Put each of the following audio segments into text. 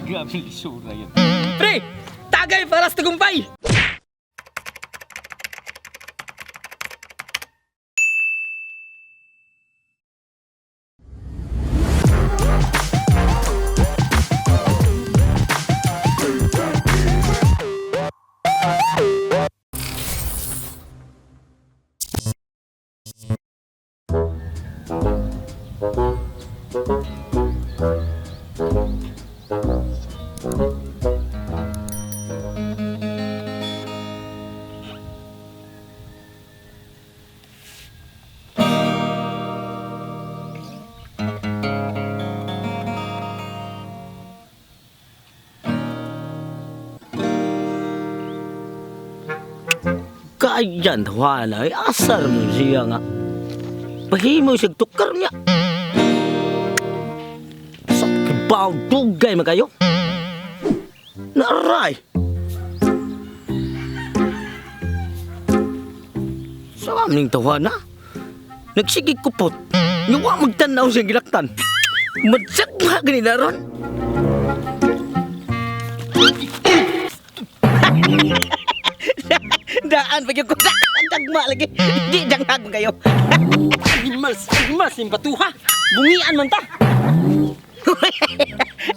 Grabe isura yun. Pre, tagay para sa tagumpay. Kayan wala ay asar mo siya nga. Pahimo siya tukar niya. Sa kibaw dugay man kayo. Naray. Sa aming tawana. Nagsigig kupot. Nga magtanaw siya gilaktan. Madsak nga ganina ron. Daan pag yung kuda. Dagma lagi. Di danghag mo kayo. Mas yung batuha. Bungian man ta.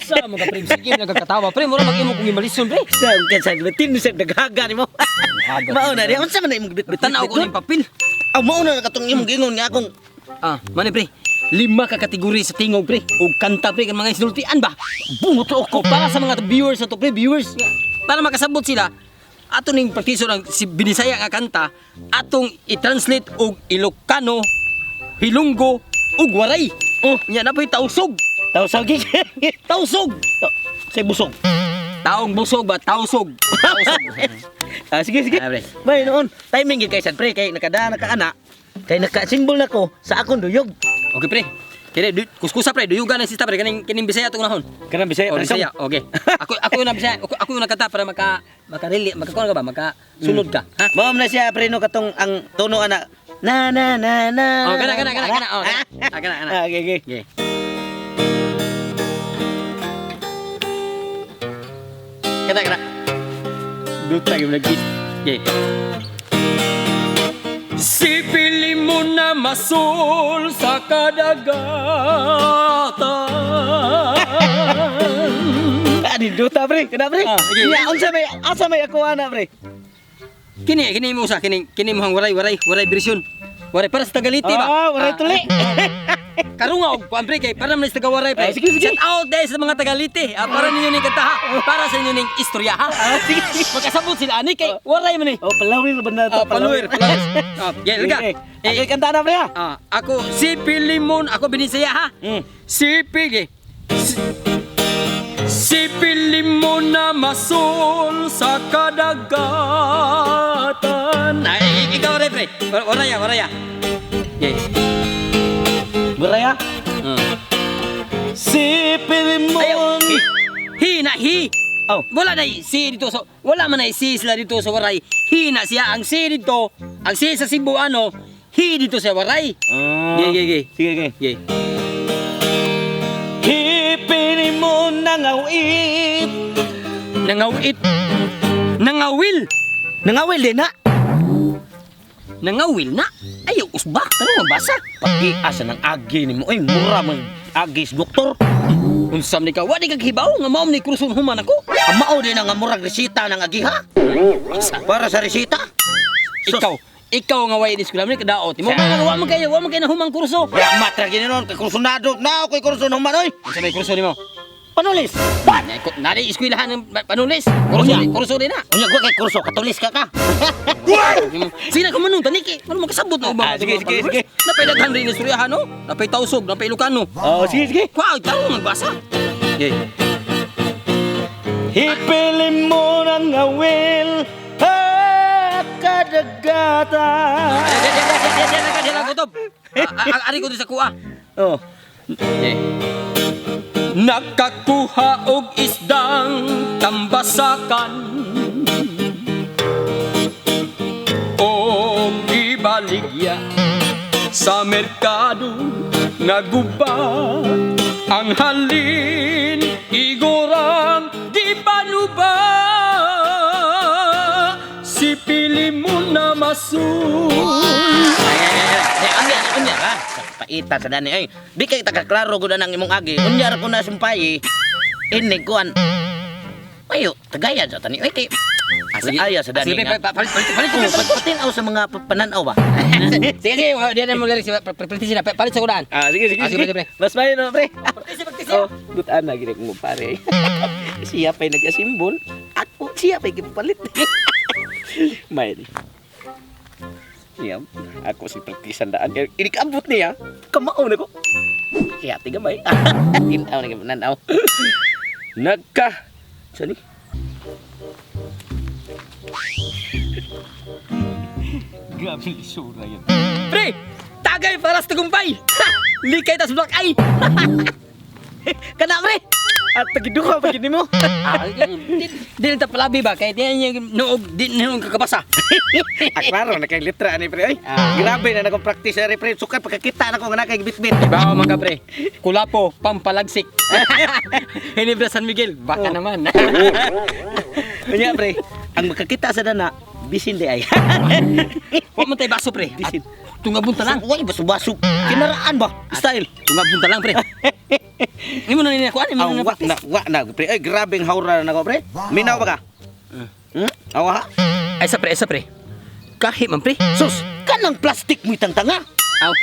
Sa mga pre, sige nagkakatawa. Pre, mura mag-imo kong imalison, pre. Sa batin sa daghaga ni mo. Mauna di. Unsa man na imong bitbit. Tanaw ko ng papel. Mauna na katong imong gingon nga akong Mani pre, 5 ka kategori sa tingog pre. O kanta pre, kan mga isinultian ba? bungot ko. Para sa mga viewers na to pre, viewers. Para makasabot sila, ato ning partiso ng si BiSAYA nga kanta, atong i-translate og iLOCANO, iLONGGO, ug WARAY. Nya na po'y tausog. Tausog. Tausog. Say busog. Taong busog ba? Tausog. Sige. Pre. Bay noon, timing gid kay sad pre kay nakaana. Kay naka-symbol na ko sa akong duyog. Okay pre. Kaya kuskusa pre, duyugan ang sista pre, kining BiSAYA itong nahon. Kanang Bisaya. BiSAYA, okay. Ako yung BiSAYA, ako yung nakanta para makakuha ka ba, makasunod ka. Ha? Mao na siya pre no katong ang tono ana. Na. Oh, kana. Oh, kana. Okay. Okay. Kana. Duta yung nag-kiss. Okay. Si FELiMON na masul sa kadagatan. Di duta pre, kana pre. Sige. Ya asa may ako ana pre. Kini mo usa, kini mo hang waray version. Waray para sa Tagaliti ba? Waray tuli. Karunga og kuan pre kay para man sa taga-waray pre. Sige. Shout out dahil sa mga Tagaliti. Para ninyo ning kanta ha. Para sa inyo ning istorya ha. Sige. Magkasabot sila ani kay waray man ni. Palawir ba na to? Palawir. Yeah, liga. Okay, kanta na pre ha. Ako si FELiMON, ako BiSAYA ha. Si FELiMON na masul sa kadagatan. Ay, ikaw rin pre. Waraya. Yeah. Buraya. Si FELiMON. Hi. Oh. Wala na si dito so wala man na si sila dito sa Waray. Hi na siya ang si dito. Ang si sa Cebuano, hi dito sa Waray. Sige. Sige. Hi FELiMON nangawit. Nangawil din na. Nangawil na. Ayaw usba. Ano mabasa? Pati asa ng agi ni mo. Ay, mura man agis doktor. Unsam ni ka, wadi kag hibaw nga mao ni kruson human ako. Mao din ang murag resita ng agiha. Para sa resita. Ikaw nga way diskulam ni kadaot. Mo nga wa man kay na humang kurso. Ya matra gini ron kay kursunado. Na ako kurso ng manoy. Unsa may kurso nimo? Panulis. Nari eskwelahan ng panulis. Kurso din na. Unya gua kay kurso katolis ka ka. Sina ka manung taniki. Ano makasabot na ba? Sige. Napay daghan rin istoryahan no? Napay tausog, napay iLOCANO. Sige. Wow, taro magbasa. Okay. Hi FELiMON ang awil kadagatan. Diyan kutob. Ari ko sa kuha. Oh. Okay. Nakakuha og isdang tambasakan og ibaligya sa merkado naguba ang halin igorang ba si FELiMON na masul? Unya ka. Sa paita sa dani ay. Di kay tagaklaro gud nang imong agi. Unya ra ko na sumpay. Ini kuan. Ayo, tagaya sa tani. Ay kay aya sa dani. Sige, palit. Pagpatin sa mga pananaw ba. Sige, dia na mo lirik palit sa kudan. Sige. Sige, pre. Mas mayo no, pre. Palit. Oh, butaan na gini ko pare. Siya pa'y nag-asimbol. Ako, siya pa'y gipalit. May di. Siya, ako si praktisan daan. Inikabot niya. Kamao na ko. Siya, tiga may. Tinaw na gipananaw. Nagka. Saan ni? Grabe isura yan. Pre! Tagay para sa tagumpay! Likay tas black eye! Kana, pre! At pagiduha, pagini mo. Di lang tapalabi ba? Kaya di niya noog, di niya kakabasa. Klaro, na kay litra ni pre. Ay, grabe na nakong practice na pre. Sukat pagkakita na ko nga na kay bitbit. Bawa mga pre. Kulapo, pampalagsik. Hinibra San Miguel, baka naman. Kanya pre, ang makakita sa dana, bisin di ay. Huwag mo tayo baso pre. Bisin. Tungabunta lang. Uy, baso-baso. Kinaraan ba? Style. Tungabunta lang pre. Hindi mo na ninakuan, hindi mo na ninakuan. Wak na, pre. Ay, grabe ang haura na ko, pre. Minaw ba ka? Awa ha? Ay sa pre. Kahit man pre. Sus, kanang plastic mo itang tanga. Aw.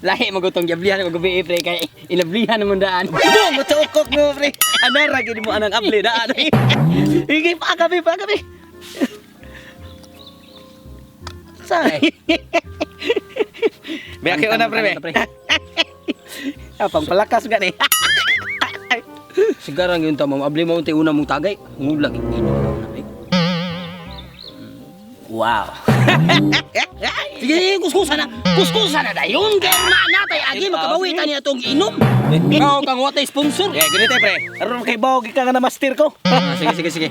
Lahi magutong gablihan ng gabi pre kay inablihan ng daan. Bo, matukok mo, pre. Anara, gini mo anang abli daan. Higay pa kami. Say. Biaki ko na, pre. Apang palakas gani. Sigarang yun tama, abli mo unti una mong tagay. Ngulag inom na pre. Wow. Sige, kuskusan na dayon. Kaya natay agi, makabawi ta niya itong inom. Ikaw kang watay sponsor. Eh, ganito, pre. Aron kay bawag ka nga na master ko. Sige.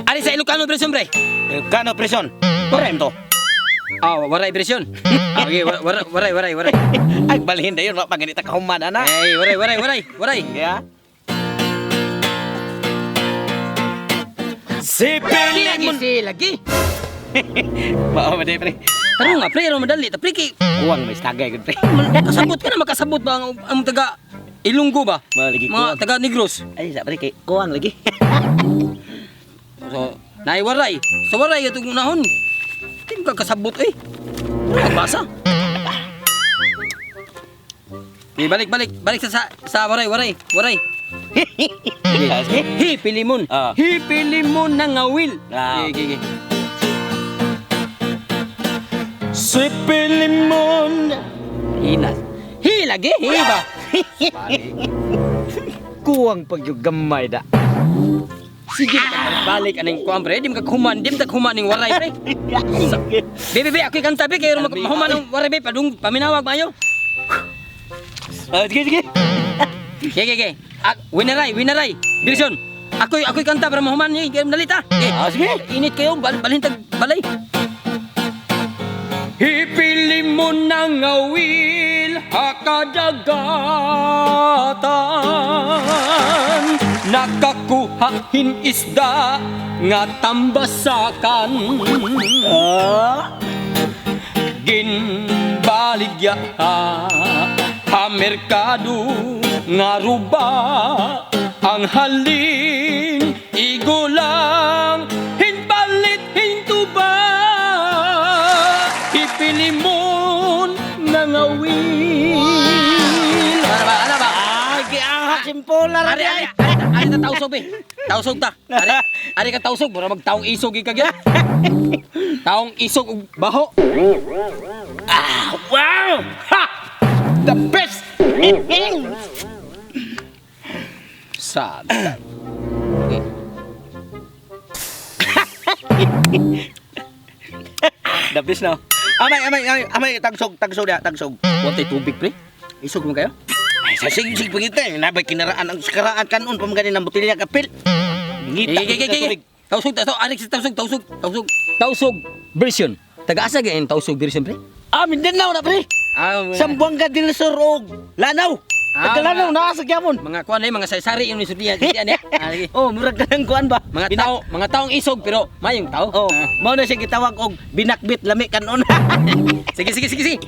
Ari sa Ilocano version, pre. Kano presyon? Korento. Waray version. Okay, waray. Ay, balhin na yun. Wapag ganito kahuman, ana. Hey, waray. Yeah. Si FELiMON. Lagi. Mao ba, pre? Pero nga, pre, ano madali. Pre, Uwang may stagay, good, pre. makasabot ba ang taga Ilonggo ba? Malagi Mga taga Negros. Ay, sa pre, kay kuwang lagi. So, naiwaray. Sa waray, itong unahon. Hindi mo kasabot eh. Magbasa. Okay, balik sa waray. Hi, FELiMON. Hi, FELiMON na ngawil. Okay. Si FELiMON. Hinas. Hi lagi, hi ba? Kuwang pagyugamay da. Sige, balik aning kuan pre, di magkahuman ning waray pre. Bebe, ako kanta be kayo mahuman ng waray be padung paminawag mayo. Sige. Okay. Winaray. Version. Ako'y kanta para mahuman niyo, kayo dalita. Sige. Init kayo, balhin tag balay. Hi, FELiMON na ngawil hakadagatan, nakakuhahin isda nga tambasakan. Ginbaligya ha merkado nga ruba, ang halin igulang hinpalit hintuba. Hi, FELiMON na ngawil. Ano ba? Giahak simpola ra. Ari ta tausog be. Tausog ta. Ari ka tausog, mura magtaong isog ikagya. Taong isog ug baho. Wow! Ha! The best! Sad. The best no. Amay tagsog dia, tagsog. Wantay tubig pre. Isog mo kayo? Ay, sa sig pagita, nabay kinaraan ang karaan kanon pamagani ng botelya kapil. Ngita. Tausog. Ari si tausog version. Taga-asa gayon tausog version pre? Mindanao na pre. Sambuanga del Sur og Lanaw. Tagalanaw na sa gyapon. Mga kuan ay mga sari-sari yung isudihan niya. Oh, murag kanang kuan ba? Mga taong isog pero mayong tao. Oh, mao na siya gitawag og binakbit lami kanon. Sige.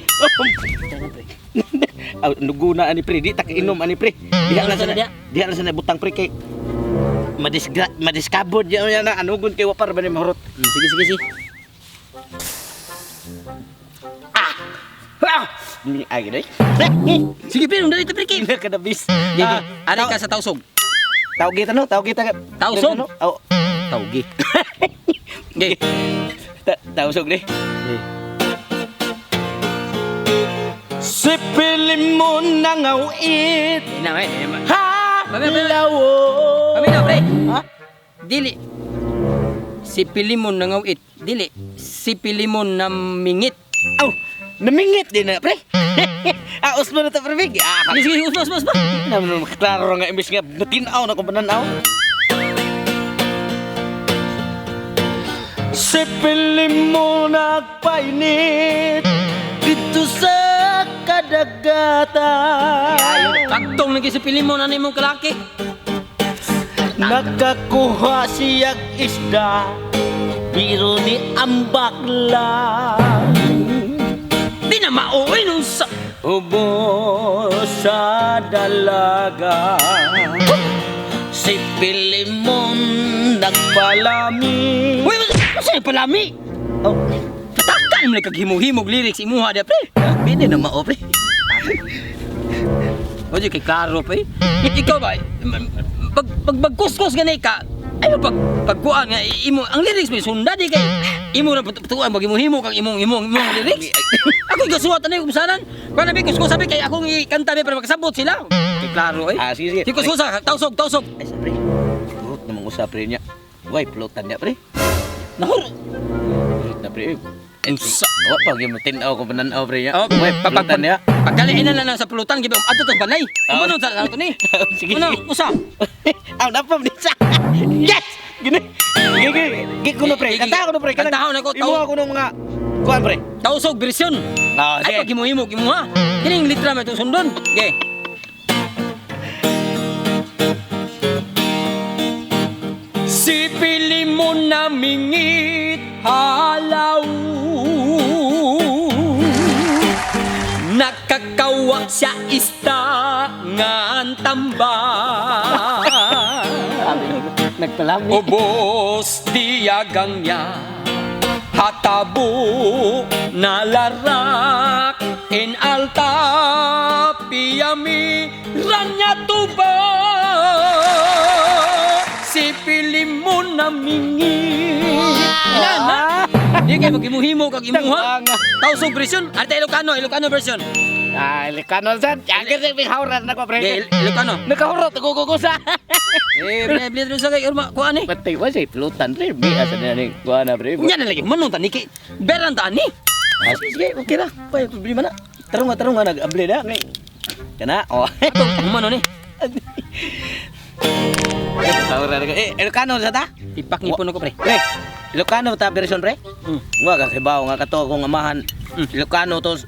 Aw, nuguna ani pre, di tak inom ani pre. Diha na sana butang pre kay madiskabod yan na anugon kay wapar ba ni mahurot. Sige. Ni agi day. Sige, pero dali ta pre kay. Ina ka na bis. Ari ka sa tausog. Tawgi ta no, tawgi ta. Tausog? Oh, Tawgi. Ge. Tausog ni. Si FELiMON nangawit. Ina may. Ha! Lawo. Pamina pre. Ha? Dili. Si FELiMON nangawit. Dili. Si FELiMON namingit. Aw, namingit din na pre. Usman na ta pre. Sige, usmas. Naman klaro nga imbis nga natinaw na ko pananaw. Si FELiMON nagpainit dito sa kadagatan. Taktong lagi si FELiMON ano imong kalaki. Nakakuha siyag isda biro ni ambak lang. Di na mauwi nung sa... Ubo sa dalaga. Si FELiMON nagpalami. Uy, masa yung palami? Oh, Tatakan mo kaghimog-himog lyrics imuha dia pre. pwede na mao pre. O di kay klaro pre. Ikaw ba, pagkuskus ganay ka, ayo pagkuan nga imo ang lyrics mo sunda di kay imo ra patuan bag himo kang imong lyrics. Ako gasuwat na yung kusanan. Kana bi kuskus sabi kay akong ikanta ni para makasabot sila. Kay klaro eh. Sige. Di kuskusa, tausog. Ay, sa pre. Urot namang usap pre niya. Why floatan niya pre? Nahur. Na pre. Ensa. Wa pag yung tinaw ko pananaw pre niya. Oh, Why floatan niya? Pagkaliinan na lang sa pulutan gibi adto to banay. Ano sa ato ni? Sige. Ano usa? Aw napam di sa. Yes! Gini. Gigi ko no pre. Kanta ko no pre. Kantahaw na ko, Imo ako ng mga kuan pre. Tausog version. Ah, Ay pag himo-himo ha. Kining litra may itong sundon. Okay. Si FELiMON namingit halaw. Nakakawa siya istangan tambang. Nagpalami. Ubos diagang niya. Hatabo nalarak in alta piyami ranya tuba. Si FELiMON namingit. Inana. Di kay maghimuhimo kag imuha. Tausog version. Arte Ilocano version. Ilocano san. Agad sa hawran na ko pre. Ilocano. Nakahurot ko sa. Bili sa kay urma kuan ni. Patay wa say floatan pre. Biasa na ni kuan na pre. Unya na lagi manong tani kay beran ta ni. Sige, okay na. Pay bili mana. Tarong nag-able na ngay. Kana. Oh. Mano ni. Hawran ka. Ilocano sa ta? Tipak ni puno ko pre. Pre. Ilocano ta version pre? Wa ka kibaw nga kato akong amahan. Ilocano to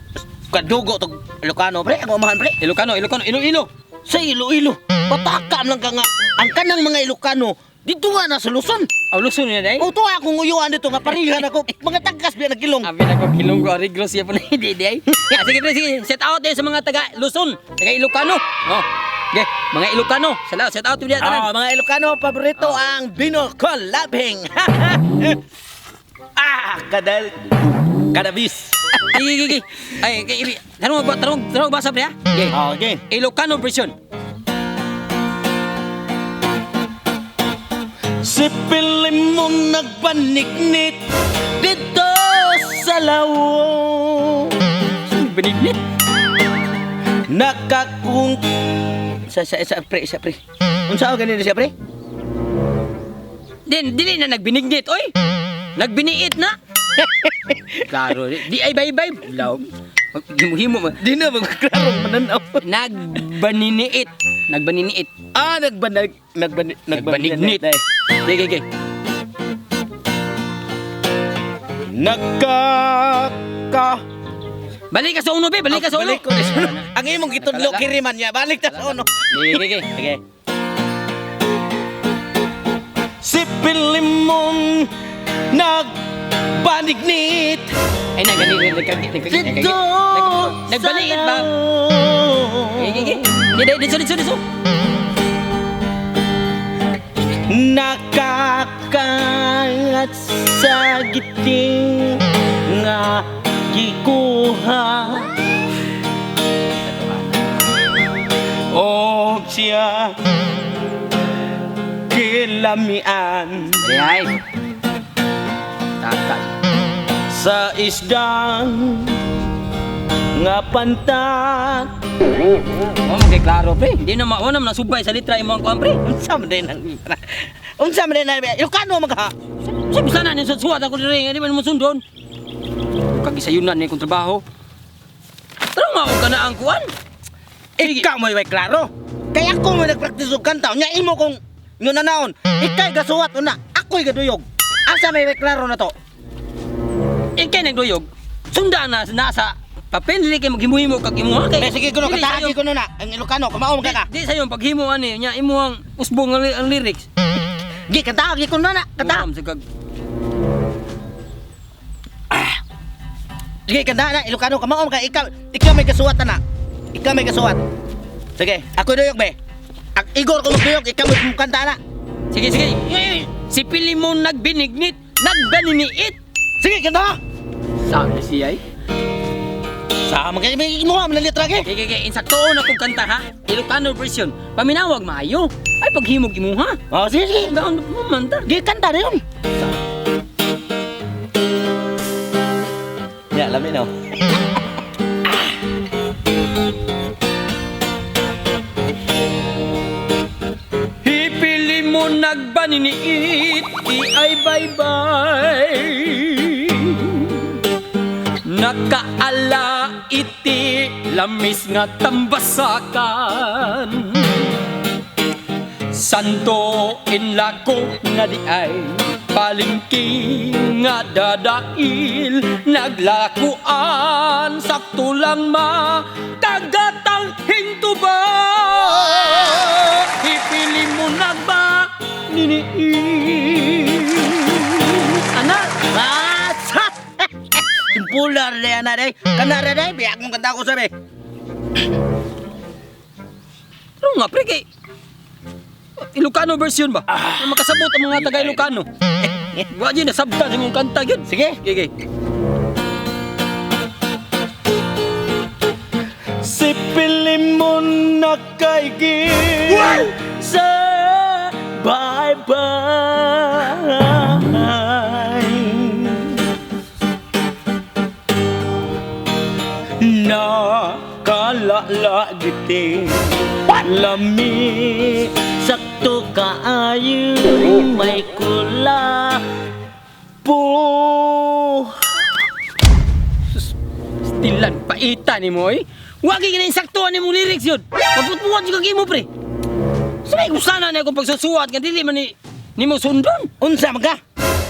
kadugo to Ilocano pre. Ang amahan pre. Ilocano, Iloilo. Sa Iloilo. Patakam lang ka nga. Ang kanang mga Ilocano dito nga na sa Luzon. Aw Luzon ni day. O to akong uyuan dito nga parihan ako. Mga tagkas biya nagkilong. Abi na ko kilong ko ariglo siya po ni day. Sige pre, sige. Set out din sa mga taga Luzon, taga Ilocano. Oh. Okay, mga Ilocano. Sala, set out diya tanan. Mga Ilocano paborito ang binokol labing. Kadabis. Gigi. Ay, tarong basa pre ha. Okay. Okay. Ilocano version. Si FELiMON nagpanignit dito sa lawo. Benignit. Nakakung sa pre. Unsa ganin siya pre? Dili na nagbinignit, oy. Nagbiniit na. Klaro, di ay bye. Law. Himo mo. Di na magklarong mananaw. Nagbaniniit. Nagbanignit. Gigi. Balik ka sa uno, be. Balik ka sa uno. Balik ko ni sa uno. Ang imong gitudlo kiriman niya. Balik ta sa uno. Sige. Si FELiMON nagbanignit. Ay, nagbaliit ba? Sige. Dito. Nakakaangat sa giting nga gikuha. O siya kilamian Ay. Takal. sa isdang nga pantat. Oh, magklaro pre. Di na mauna na subay sa litra imong kuan pre. Unsa man din Ilocano magha. Sa bisana ni suwat ako diri, di man mo sundon. Kagisayunan ni kong trabaho. Pero mao ka na ang kuan. Ikaw mo may klaro. Kaya ako mo nagpractice og kanta, nya imo kong ngunanaon. Ikay gasuwat una, ako'y gaduyog. Asa may klaro na to? Ikay nagduyog. Sundan na nasa papel dili kay maghimo-himo kag imo kay. Sige kuno katagi kuno na ang Ilocano, kumaom ka ka. Di sa yung paghimo ani nya imo ang usbong ang lyrics. Gi katagi kuno na, kata. Sige kanta na Ilocano, kumaom ka ikaw may kasuwat na. Ikaw may kasuwat. Sige, ako duyog be. Igor ko magduyog, ikaw mo kanta na. Sige. Si FELiMON nagbinignit, nagbaniniit. Sige, kanta. Sabi siya ay. Sama kayo may imuha man letra ge. Sige, insaktoon akong kanta ha. Ilocano version. Paminawag maayo. Ay paghimog imuha. Oh, sige. Daon mo man ta. Gi kanta na yun. Ya, lamin na. FELiMON nagbaniniit, di ay bye-bye. Nakaala iti lamis nga tambasakan. Santo inlako nga di ay palingki nga dadail. Naglakuan sakto lang makagatang hintuba. FELiMON nagba niniin. Anak! Basa! Simpular na yan na day. Kanara day, biyak mong kanta ko sabi. Ano nga pre kay Ilocano version ba? Makasabot ang mga taga Ilocano. Wa di na sabta sa mong kanta gyud. Sige. Sige. Si FELiMON nakaigil sa bye-bye. Nakalala giting lami sakto kaayo may kula po. Stilan paita ni mo eh. Wagi ka na insaktuan ni mong lyrics yun. Maputmuan yung kagimo pre. Sabay ko sana na akong pagsusuwat nga dili man ni mo sundon. Unsa man ka?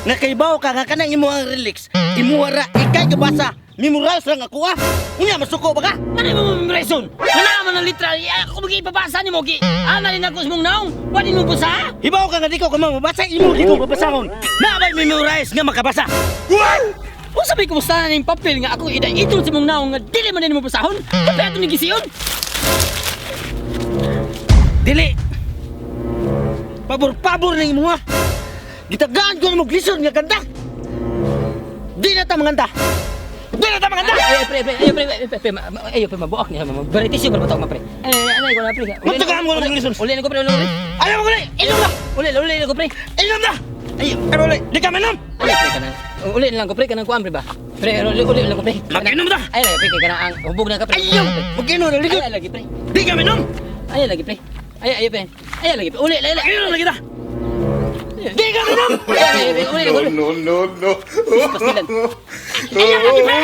Nga kaybaw ka nga kanang imo ang relics. Imuhara ikay gabasa. Memorize lang ako ah. Unya masuko ba ka? Ano mo memorize? Ano naman ang litra? Ako mag-ipabasa ni mo. Ana rin ako sa mong naong. Wadi mo basa? Hibaw ka nga di ko mabasa. Imo di ko babasahon. Nabay memorize nga makabasa. Kung sabi ko basta na yung papel nga ako ida-idol sa mong naong nga dili man din mo basahon. Kapag ito ni gisiyon. Dili. Pabor-pabor na imo ha. Gitagaan ko na mo glison nga kanta. Di na ta manganta. Di na ta manganta. Ayo pre, mabuak niya. Variety siya berbatok ma pre. Anay ko na pre. Magtagaan mo na mo glison. Uli na ko pre, uli. Ayaw mo ko na. Inom na. Uli na ko pre. Inom na. Ay, uli. Di ka minom. Uli pre kana. Uli lang ko pre kanang kuan pre ba. Pre, uli lang ko pre. Mag-inom na. Ay lagi pre kana ang hubog na ka pre. Ayaw. Mag-inom na. Ay lagi pre. Di ka minom. Ay lagi pre. Ay pre. Ay lagi pre. Uli. Inom lagi ta. Di ka minom. Uli. No. Pastilan. Ayaw lagi pre.